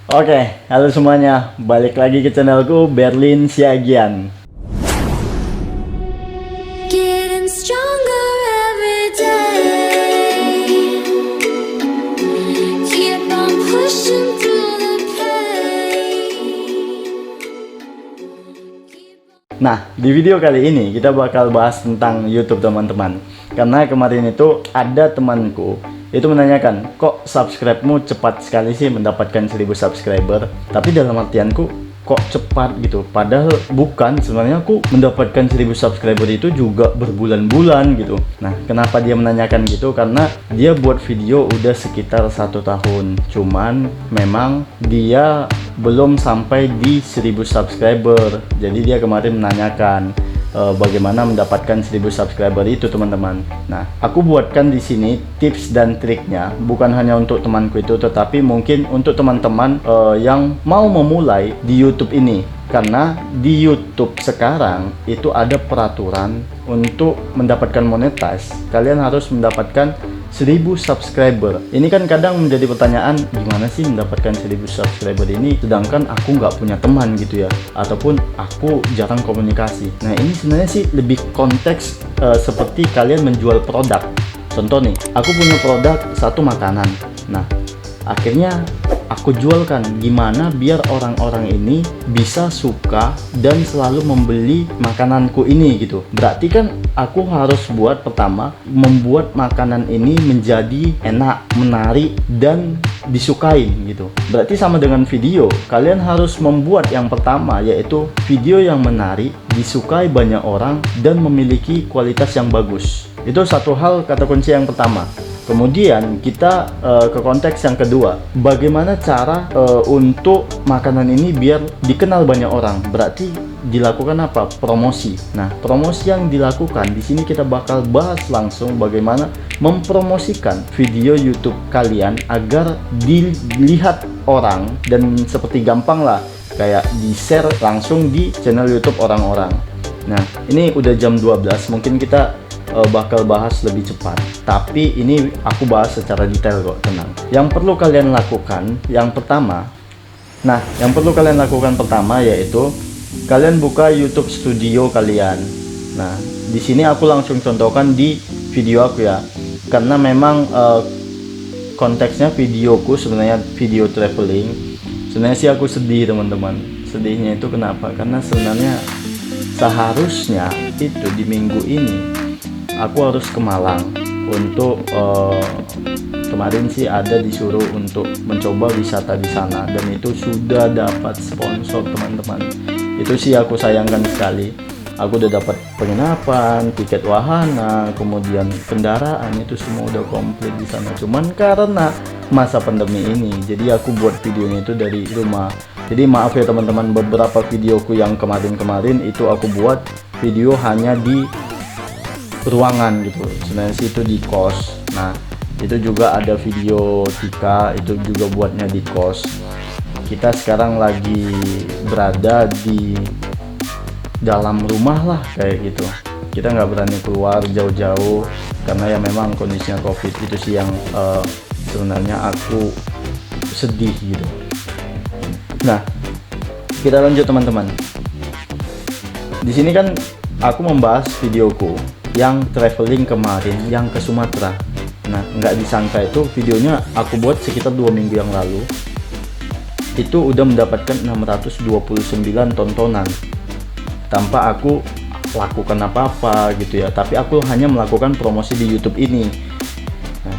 Oke, halo semuanya. Balik lagi ke channelku Berlin Siagian. Getting stronger every day. Keep on pushing through the pain. Nah, di video kali ini kita bakal bahas tentang YouTube teman-teman. Karena kemarin itu ada temanku itu menanyakan, kok subscribe-mu cepat sekali sih mendapatkan 1000 subscriber? Tapi dalam artianku, kok cepat gitu? Padahal bukan, sebenarnya aku mendapatkan 1000 subscriber itu juga berbulan-bulan gitu. Nah, kenapa dia menanyakan gitu? Karena dia buat video udah sekitar 1 tahun. Cuman memang dia belum sampai di 1000 subscriber. Jadi dia kemarin menanyakan bagaimana mendapatkan 1000 subscriber itu teman-teman. Nah, aku buatkan di sini tips dan triknya, bukan hanya untuk temanku itu, tetapi mungkin untuk teman-teman yang mau memulai di YouTube ini. Karena di YouTube sekarang itu ada peraturan untuk mendapatkan monetize, kalian harus mendapatkan 1000 subscriber. Ini kan kadang menjadi pertanyaan, gimana sih mendapatkan 1000 subscriber ini sedangkan aku nggak punya teman gitu ya, ataupun aku jarang komunikasi. Nah, ini sebenarnya sih lebih konteks seperti kalian menjual produk. Contoh nih, aku punya produk satu makanan. Nah, akhirnya aku jualkan, gimana biar orang-orang ini bisa suka dan selalu membeli makananku ini gitu. Berarti kan aku harus buat pertama, membuat makanan ini menjadi enak, menarik, dan disukain gitu. Berarti sama dengan video, kalian harus membuat yang pertama, yaitu video yang menarik, disukai banyak orang, dan memiliki kualitas yang bagus. Itu satu hal, kata kunci yang pertama. Kemudian kita ke konteks yang kedua, bagaimana cara untuk makanan ini biar dikenal banyak orang. Berarti dilakukan apa? Promosi. Nah, promosi yang dilakukan di sini kita bakal bahas langsung bagaimana mempromosikan video YouTube kalian agar dilihat orang dan seperti gampang lah, kayak di-share langsung di channel YouTube orang-orang. Nah, ini udah jam 12, mungkin kita bakal bahas lebih cepat, tapi ini aku bahas secara detail kok, tenang. Yang perlu kalian lakukan yang pertama, yaitu kalian buka YouTube Studio kalian. Nah, di sini aku langsung contohkan di video aku ya, karena memang konteksnya videoku sebenarnya video traveling. Sebenarnya sih aku sedih teman-teman. Sedihnya itu kenapa? Karena sebenarnya seharusnya itu di minggu ini aku harus ke Malang untuk kemarin sih ada disuruh untuk mencoba wisata di sana, dan itu sudah dapat sponsor teman-teman. Itu sih aku sayangkan sekali. Aku udah dapat penginapan, tiket wahana, kemudian kendaraan, itu semua udah komplit di sana. Cuman karena masa pandemi ini, jadi aku buat videonya itu dari rumah. Jadi maaf ya teman-teman, beberapa videoku yang kemarin-kemarin itu aku buat video hanya di ruangan gitu, sebenarnya sih itu di kos. Nah, itu juga ada video Tika, itu juga buatnya di kos. Kita sekarang lagi berada di dalam rumah lah kayak gitu, kita nggak berani keluar jauh-jauh karena ya memang kondisinya COVID. Itu sih yang sebenarnya aku sedih gitu. Nah, kita lanjut teman-teman. Di sini kan aku membahas videoku yang traveling kemarin, yang ke Sumatera. Nah, nggak disangka itu videonya aku buat sekitar 2 minggu yang lalu, itu udah mendapatkan 629 tontonan tanpa aku lakukan apa-apa gitu ya, tapi aku hanya melakukan promosi di YouTube ini. Nah,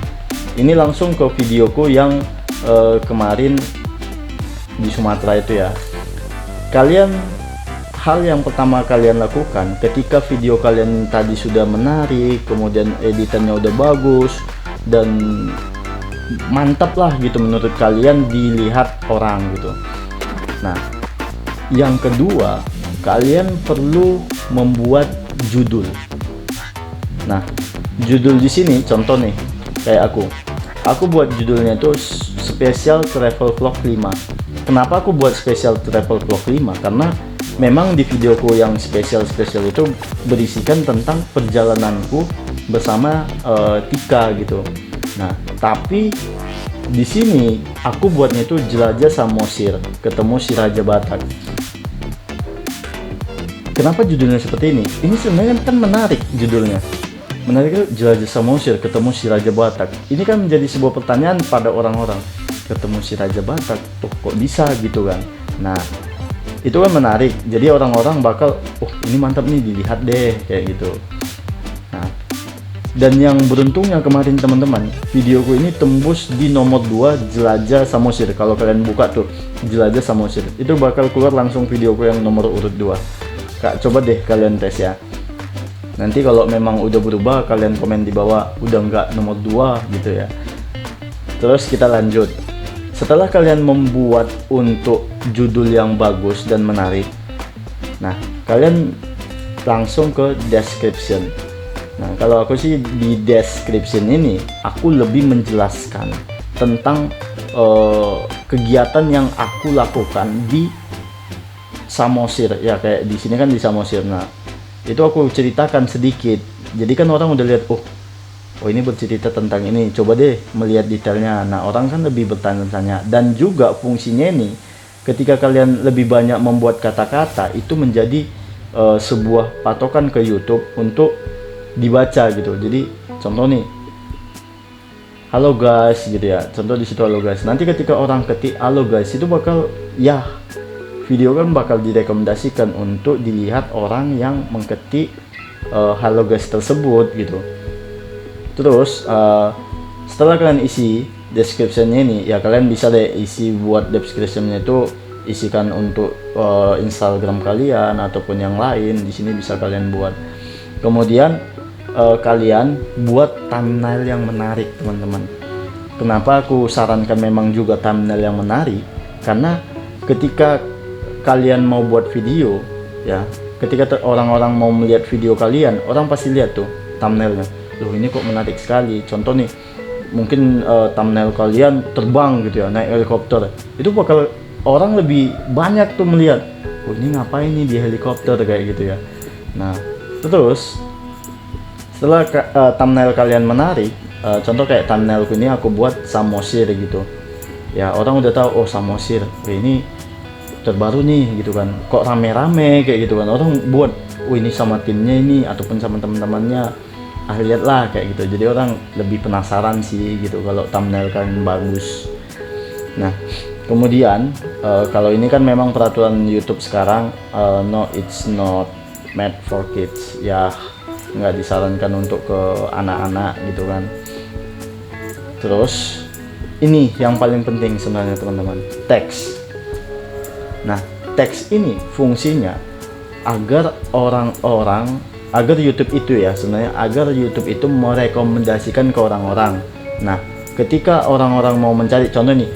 ini langsung ke videoku yang kemarin di Sumatera itu ya. Hal yang pertama kalian lakukan ketika video kalian tadi sudah menarik, kemudian editannya udah bagus dan mantap lah gitu menurut kalian dilihat orang gitu. Nah, yang kedua, kalian perlu membuat judul. Nah, judul di sini contoh nih, kayak aku buat judulnya itu Special Travel Vlog 5. Kenapa aku buat Special Travel Vlog 5? Karena memang di videoku yang spesial itu berisikan tentang perjalananku bersama Tika gitu. Nah, tapi di sini aku buatnya itu Jelajah Samosir ketemu si Raja Batak. Kenapa judulnya seperti ini? Ini sebenarnya kan menarik judulnya. Menarik itu Jelajah Samosir ketemu si Raja Batak. Ini kan menjadi sebuah pertanyaan pada orang-orang. Ketemu si Raja Batak, kok bisa gitu kan? Nah, itu kan menarik. Jadi orang-orang bakal, oh ini mantap nih, dilihat deh kayak gitu. Nah, dan yang beruntungnya kemarin teman-teman, videoku ini tembus di nomor 2 Jelajah Samosir. Kalau kalian buka tuh Jelajah Samosir, itu bakal keluar langsung videoku yang nomor urut 2. Kak, coba deh kalian tes ya. Nanti kalau memang udah berubah, kalian komen di bawah udah nggak nomor 2 gitu ya. Terus kita lanjut. Setelah kalian membuat untuk judul yang bagus dan menarik, nah kalian langsung ke description. Nah, kalau aku sih di description ini aku lebih menjelaskan tentang kegiatan yang aku lakukan di Samosir ya, kayak di sini kan di Samosir. Nah, itu aku ceritakan sedikit. Jadi kan orang udah lihat, oh ini bercerita tentang ini, coba deh melihat detailnya. Nah, orang kan lebih bertanya-tanya. Dan juga fungsinya ini, ketika kalian lebih banyak membuat kata-kata, itu menjadi sebuah patokan ke YouTube untuk dibaca gitu. Jadi contoh nih, halo guys gitu ya, contoh di situ halo guys. Nanti ketika orang ketik halo guys, itu bakal ya video kan bakal direkomendasikan untuk dilihat orang yang mengketik halo guys tersebut gitu. Terus setelah kalian isi descriptionnya ini ya, kalian bisa deh isi buat descriptionnya itu isikan untuk Instagram kalian ataupun yang lain. Di sini bisa kalian buat. Kemudian kalian buat thumbnail yang menarik teman-teman. Kenapa aku sarankan memang juga thumbnail yang menarik? Karena ketika kalian mau buat video ya, ketika orang-orang mau melihat video kalian, orang pasti lihat tuh thumbnailnya. Loh, ini kok menarik sekali. Contoh nih, mungkin thumbnail kalian terbang gitu ya, naik helikopter. Itu bakal orang lebih banyak tuh melihat, oh ini ngapain nih di helikopter kayak gitu ya. Nah, terus setelah thumbnail kalian menarik, contoh kayak thumbnailku ini aku buat Samosir gitu ya, orang udah tahu oh Samosir, ini terbaru nih gitu kan, kok rame-rame kayak gitu kan. Orang buat, oh ini sama timnya ini ataupun sama teman-temannya, lihatlah kayak gitu. Jadi orang lebih penasaran sih gitu kalau thumbnail kalian bagus. Nah, kemudian kalau ini kan memang peraturan YouTube sekarang, no, it's not made for kids ya, nggak disarankan untuk ke anak-anak gitu kan. Terus ini yang paling penting sebenarnya teman-teman, teks. Nah, teks ini fungsinya agar orang-orang, agar YouTube itu ya sebenarnya, agar YouTube itu merekomendasikan ke orang-orang. Nah, ketika orang-orang mau mencari, contoh nih,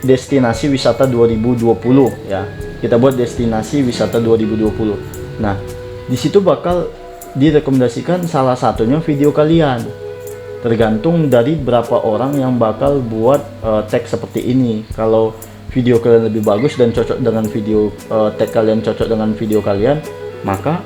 destinasi wisata 2020 ya, kita buat destinasi wisata 2020. Nah, di situ bakal direkomendasikan salah satunya video kalian. Tergantung dari berapa orang yang bakal buat teks seperti ini. Kalau video kalian lebih bagus dan cocok dengan video tag kalian, cocok dengan video kalian, maka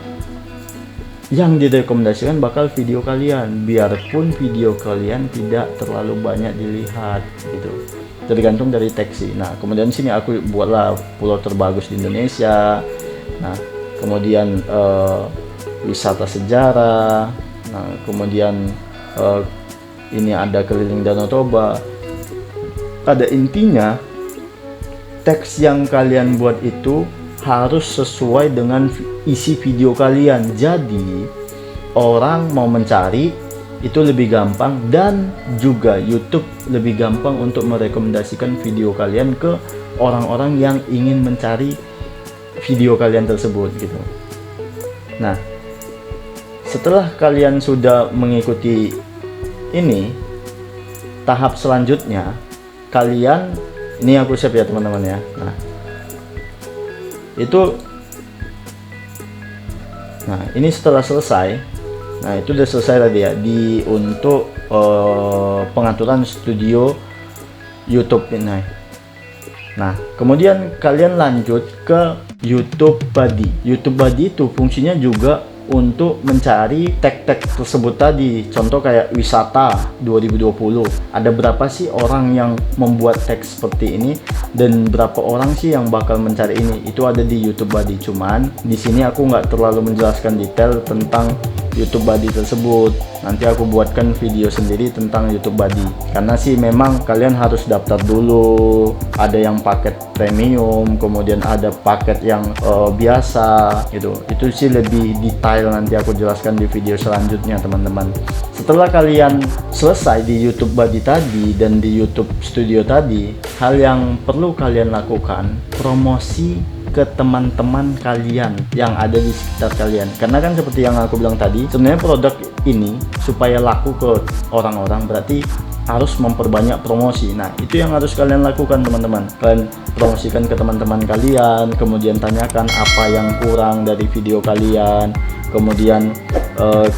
yang direkomendasikan bakal video kalian, biarpun video kalian tidak terlalu banyak dilihat gitu. Tergantung dari tag sih. Nah, kemudian sini aku buatlah pulau terbagus di Indonesia. Nah, kemudian wisata sejarah. Nah, kemudian ini ada keliling Danau Toba. Pada intinya teks yang kalian buat itu harus sesuai dengan isi video kalian. Jadi orang mau mencari itu lebih gampang, dan juga YouTube lebih gampang untuk merekomendasikan video kalian ke orang-orang yang ingin mencari video kalian tersebut gitu. Nah, setelah kalian sudah mengikuti ini, tahap selanjutnya kalian, ini aku save ya teman-teman ya. Nah, itu, nah ini setelah selesai, nah itu udah selesai tadi ya di untuk pengaturan studio YouTube ini. Nah, kemudian kalian lanjut ke YouTube Buddy. YouTube Buddy itu fungsinya juga untuk mencari tag-tag tersebut tadi. Contoh kayak wisata 2020. Ada berapa sih orang yang membuat tag seperti ini dan berapa orang sih yang bakal mencari ini? Itu ada di YouTube Buddy. Cuman di sini aku nggak terlalu menjelaskan detail tentang YouTube Buddy tersebut. Nanti aku buatkan video sendiri tentang YouTube Buddy. Karena sih memang kalian harus daftar dulu. Ada yang paket premium, kemudian ada paket yang biasa gitu. Itu sih lebih detail, nanti aku jelaskan di video selanjutnya teman-teman. Setelah kalian selesai di YouTube Buddy tadi dan di YouTube Studio tadi, hal yang perlu kalian lakukan, promosi ke teman-teman kalian yang ada di sekitar kalian. Karena kan seperti yang aku bilang tadi, sebenarnya produk ini supaya laku ke orang-orang berarti harus memperbanyak promosi. Nah, itu yang harus kalian lakukan teman-teman. Kalian promosikan ke teman-teman kalian, kemudian tanyakan apa yang kurang dari video kalian, kemudian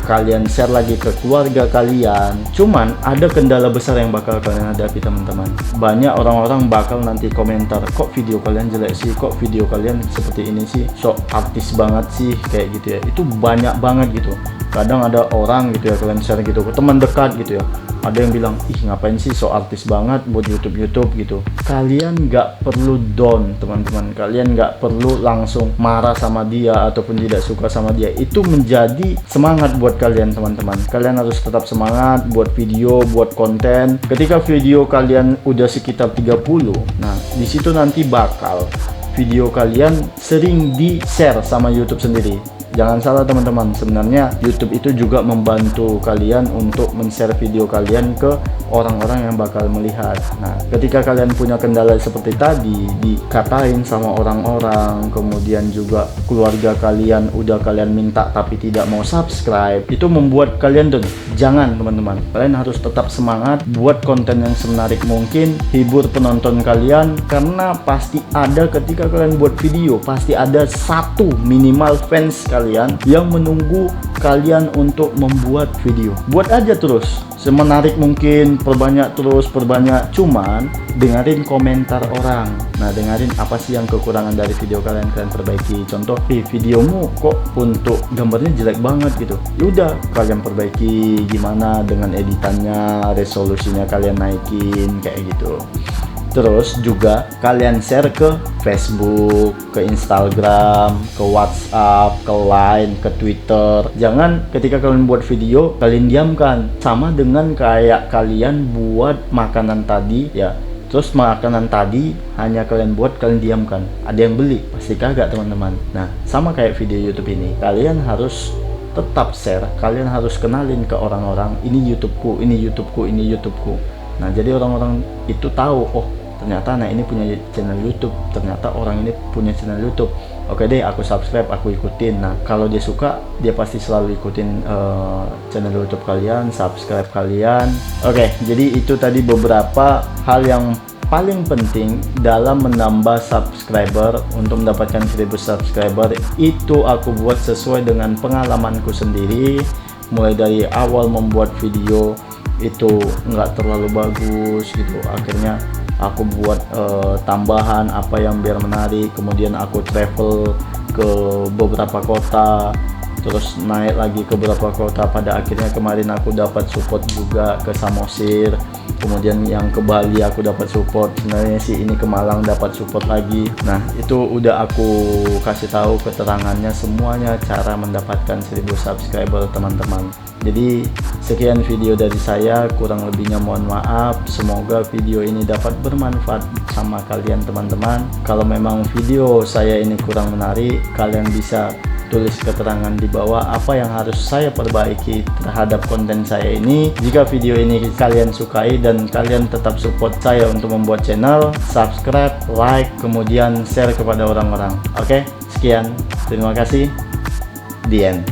kalian share lagi ke keluarga kalian. Cuman ada kendala besar yang bakal kalian hadapi teman-teman. Banyak orang-orang bakal nanti komentar, kok video kalian jelek sih, kok video kalian seperti ini sih, sok artis banget sih, kayak gitu ya. Itu banyak banget gitu. Kadang ada orang gitu ya, kalian share gitu ke teman dekat gitu ya, ada yang bilang, ih ngapain sih so artis banget buat YouTube gitu. Kalian nggak perlu down teman-teman, kalian nggak perlu langsung marah sama dia ataupun tidak suka sama dia. Itu menjadi semangat buat kalian teman-teman. Kalian harus tetap semangat buat video, buat konten. Ketika video kalian udah sekitar 30, nah disitu nanti bakal video kalian sering di share sama YouTube sendiri. Jangan salah teman-teman, sebenarnya YouTube itu juga membantu kalian untuk men-share video kalian ke orang-orang yang bakal melihat. Nah, ketika kalian punya kendala seperti tadi, dikatain sama orang-orang, kemudian juga keluarga kalian udah kalian minta tapi tidak mau subscribe, itu membuat kalian down. Jangan teman-teman, kalian harus tetap semangat, buat konten yang semenarik mungkin, hibur penonton kalian, karena pasti ada ketika kalian buat video, pasti ada satu minimal fans kalian yang menunggu kalian untuk membuat video. Buat aja terus semenarik mungkin, perbanyak terus, perbanyak. Cuman dengerin komentar orang. Nah, dengerin apa sih yang kekurangan dari video kalian perbaiki. Contoh, videomu kok untuk gambarnya jelek banget gitu. Yaudah, kalian perbaiki gimana dengan editannya, resolusinya kalian naikin kayak gitu. Terus juga kalian share ke Facebook, ke Instagram, ke WhatsApp, ke Line, ke Twitter. Jangan ketika kalian buat video kalian diamkan. Sama dengan kayak kalian buat makanan tadi ya. Terus makanan tadi hanya kalian buat, kalian diamkan. Ada yang beli? Pasti kagak teman-teman. Nah, sama kayak video YouTube ini. Kalian harus tetap share. Kalian harus kenalin ke orang-orang, ini YouTubeku, ini YouTubeku, ini YouTubeku. Nah, jadi orang-orang itu tahu, oh ternyata anak ini punya channel YouTube, ternyata orang ini punya channel YouTube. Oke deh, aku subscribe, aku ikutin. Nah, kalau dia suka, dia pasti selalu ikutin channel YouTube kalian, subscribe kalian. Oke, jadi itu tadi beberapa hal yang paling penting dalam menambah subscriber. Untuk mendapatkan 1000 subscriber itu aku buat sesuai dengan pengalamanku sendiri. Mulai dari awal membuat video itu nggak terlalu bagus gitu, akhirnya aku buat tambahan apa yang biar menarik, kemudian aku travel ke beberapa kota, terus naik lagi ke beberapa kota. Pada akhirnya kemarin aku dapat support juga ke Samosir, kemudian yang ke Bali aku dapat support. Sebenarnya sih ini ke Malang dapat support lagi. Nah, itu udah aku kasih tahu keterangannya semuanya, cara mendapatkan 1000 subscriber teman-teman. Jadi sekian video dari saya, kurang lebihnya mohon maaf. Semoga video ini dapat bermanfaat sama kalian teman-teman. Kalau memang video saya ini kurang menarik, kalian bisa tulis keterangan di bawah apa yang harus saya perbaiki terhadap konten saya ini. Jika video ini kalian sukai dan kalian tetap support saya untuk membuat channel, subscribe, like, kemudian share kepada orang-orang. Oke, sekian, terima kasih. The end.